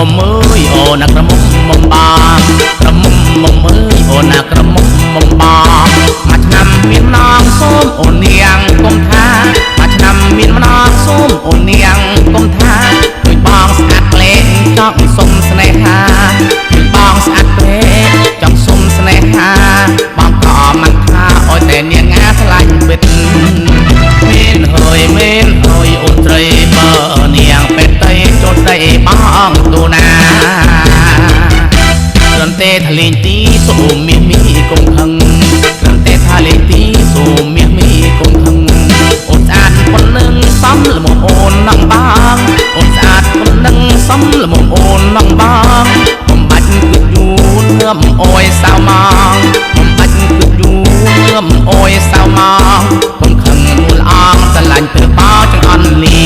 មុំអើយអូនណាក្រមុំមុំបងក្រមុំមុំអើយអូនណាក្រមុំមុំបងមួយឆ្នាំមានម្ដងសូមអូននាងគុំថាមួយឆ្នាំមានម្ដងសូមអូននាងគុំថាឃើញបងស្អាតក្លែងចង់សុំស្នេហាឃើញបងស្អាតក្លែងចង់សុំស្នេហាបងក៏មិនថាអោយតែនាងងាឆ្លាញ់វិតមានហើយអូនត្រីបើនាងពេតទៅចូលដីបងទូណាគ្រាន់តែថាលេងទីសូមមាសមីកុំខឹងគ្រាន់តែថាលេងទីសូមមាសមីកុំខឹងអូនស្អាតប៉ុណ្ណឹងសំល្មមអូននឹងបងអូនស្អាតប៉ុណ្ណឹងសំល្មមអូននឹងបងបំបាច់គិតយូរងើមអូយសៅមកបំបាច់គិតយូรงើមអូយសៅមកកុំខឹងនួលអងស្រឡាញ់ទៅបោចង្អន់លី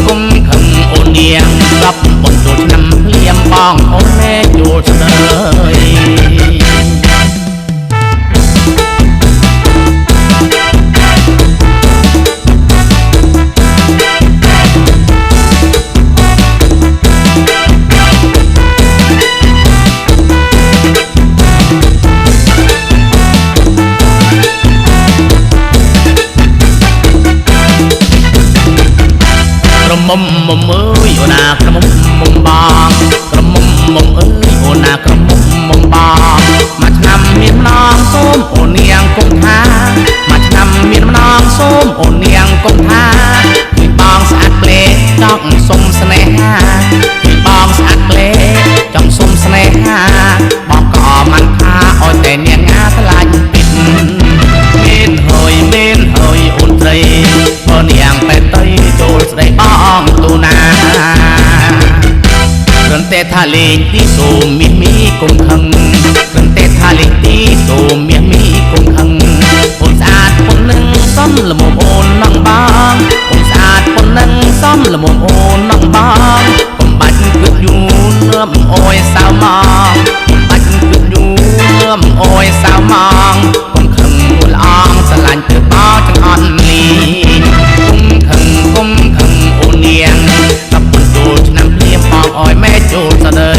កុំខឹងអូននាងស្លាប់បុនចូលឆ្នាំភ្លៀមបងអូនមេចូលស្ដីក្រមុំមុំអើយអូនណាក្រមុំមុំបងក្រមុំមុំអើយអូនណាក្រមុំមុំបងមួយឆ្នាំមានម្ដងសូមអូននាងគុំថាមួយឆ្នាំមានម្ដងសូមអូននាងគុំថាឃើញបងស្អាតក្លែងចង់សុំស្នេហាឃើញបងស្អាតក្លែងចង់សុំស្នេហាបងក៏មិនថាអោយតែនាងងាឆ្លាញ់ពិតមានហើយអូនត្រីបើនាងបែបទៅចូលស្ដីបងទូណាគ្រាន់តែថាលេងទីសូមមាសមីកុំខឹងគ្រាន់តែថាលេងទីសូមមាសមីកុំខឹងអូនស្អាតប៉ុណ្ណឹងសំល្មមអូននឹងបងអូនស្អាតប៉ុណ្ណឹងសំល្មមអូននឹងបងកុំបាច់គិតយូរងើមអូយសៅមកកុំបាច់គិតយូรงើមអូយសៅមកកុំខឹងនួលអងស្រឡាញ់ទៅបោចង្អន់លីកុំខឹងអូននាងស្លាប់បុនចូលឆ្នាំភ្លៀមបងអោយមេចូលស្ដី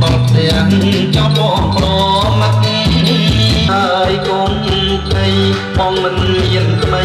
បត់ទាំងចោលបងប្រមាត់ហើយកូនស្រីបងមិនមានថ្មី